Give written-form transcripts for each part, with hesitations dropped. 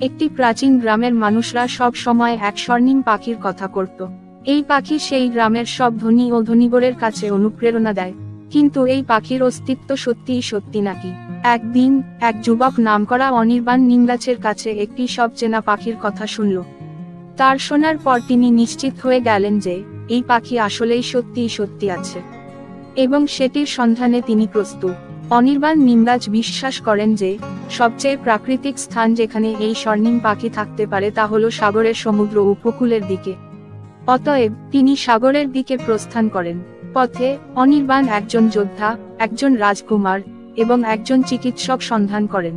একটি প্রাচীন গ্রামের মানুষরা সব সময় এক স্বর্ণিম পাখির কথা করত। এই পাখি সেই গ্রামের সব ধনী ও ধনীবরের কাছে অনুপ্রেরণা দেয়। কিন্তু এই পাখির অস্তিত্ব সত্যিই সত্যি নাকি? একদিন এক যুবক নামকরা অনির্বাণ নিমরাজের কাছে একটি সব চেনা পাখির কথা শুনল। তার শোনার পর তিনি নিশ্চিত হয়ে গেলেন যে এই পাখি আসলেই সত্যিই সত্যি আছে এবং সেটির সন্ধানে তিনি প্রস্তুত। অনির্বাণ নিমরাজ বিশ্বাস করেন যে সবচেয়ে প্রাকৃতিক স্থান যেখানে এই স্বর্ণিম পাখি থাকতে পারে তা হলো সাগরের সমুদ্র উপকূলের দিকে। অতএব তিনি সাগরের দিকে প্রস্থান করেন। পথে অনির্বাণ একজন যোদ্ধা, একজন রাজকুমার এবং একজন চিকিৎসক সন্ধান করেন।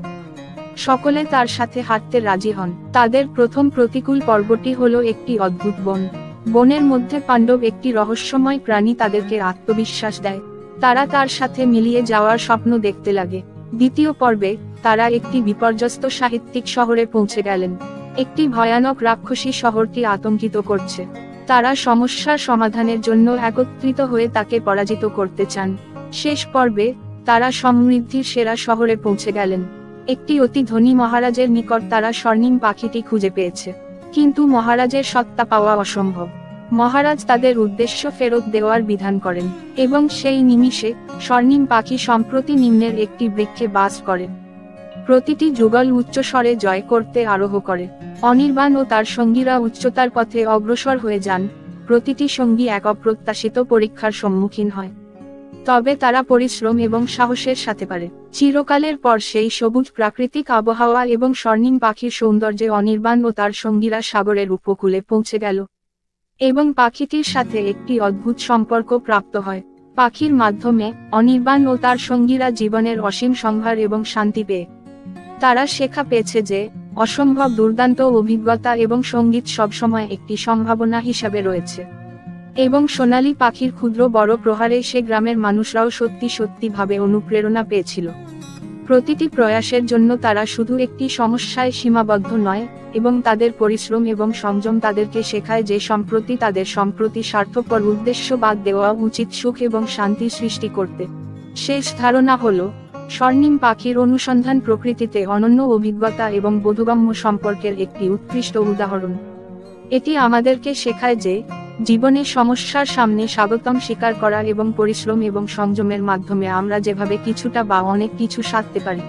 সকলে তার সাথে হাঁটতে রাজি হন। তাদের প্রথম প্রতিকূল পর্বটি হলো একটি অদ্ভুত বন। বনের মধ্যে পাণ্ডব একটি রহস্যময় প্রাণী তাদেরকে আত্মবিশ্বাস দেয়। তারা তার সাথে মিলিয়ে যাওয়ার স্বপ্ন দেখতে লাগে। দ্বিতীয় পর্বে তারা একটি বিপর্যস্ত সাহিত্যিক শহরে পৌঁছে গেলেন। একটি ভয়ানক রাক্ষসী শহরটি আতঙ্কিত করছে। তারা সমস্যার সমাধানের জন্য একত্রিত হয়ে তাকে পরাজিত করতে চান। শেষ পর্বে তারা সমৃদ্ধির সেরা শহরে পৌঁছে গেলেন। একটি অতি ধনী মহারাজের নিকট তারা স্বর্ণিম পাখিটি খুঁজে পেয়েছে। কিন্তু মহারাজের সত্তা পাওয়া অসম্ভব। মহারাজ তাদের উদ্দেশ্য ফেরত দেওয়ার বিধান করেন এবং সেই নিমিষে স্বর্ণিম পাখি সম্প্রতি নিম্নের একটি বৃক্ষে বাস করে। প্রতিটি যুগল উচ্চ স্বরে জয় করতে আরোহ করে। অনির্বাণ ও তার সঙ্গীরা উচ্চতার পথে অগ্রসর হয়ে যান। প্রতিটি সঙ্গী এক অপ্রত্যাশিত পরীক্ষার সম্মুখীন হয়, তবে তারা পরিশ্রম এবং সাহসের সাথে পারে। চিরকালের পর সেই সবুজ প্রাকৃতিক আবহাওয়া এবং স্বর্ণিম পাখির সৌন্দর্যে অনির্বাণ ও তার সঙ্গীরা সাগরের উপকূলে পৌঁছে গেল এবং পাখিটির সাথে একটি অদ্ভুত সম্পর্ক প্রাপ্ত হয়। পাখির মাধ্যমে অনির্বাণ ও তার সঙ্গীরা জীবনের অসীম সম্ভার এবং শান্তি পেয়ে তারা শেখা পেয়েছে যে অসম্ভব দুর্দান্ত অভিজ্ঞতা এবং সঙ্গীত সবসময় একটি সম্ভাবনা হিসাবে রয়েছে। এবং সোনালী পাখির ক্ষুদ্র বড় প্রহারে সে গ্রামের মানুষরাও সত্যি সত্যি ভাবে অনুপ্রেরণা পেয়েছিল। প্রতিটি প্রয়াসের জন্য তারা শুধু একটি সমস্যায় সীমাবদ্ধ নয় এবং তাদের পরিশ্রম এবং সংযম তাদেরকে শেখায় যে তাদের সম্প্রতি স্বার্থপর উদ্দেশ্য বাদ দেওয়া উচিত সুখ এবং শান্তি সৃষ্টি করতে। শেষ ধারণা হলো স্বর্ণিম পাখির অনুসন্ধান প্রকৃতিতে অনন্য অভিজ্ঞতা এবং বোধগম্য সম্পর্কের একটি উৎকৃষ্ট উদাহরণ। এটি আমাদেরকে শেখায় যে জীবনে সমস্যার সামনে স্বাগতম স্বীকার করা এবং পরিশ্রম এবং সংযমের মাধ্যমে আমরা যেভাবে কিছুটা বা অনেক কিছু সাধতে পারি।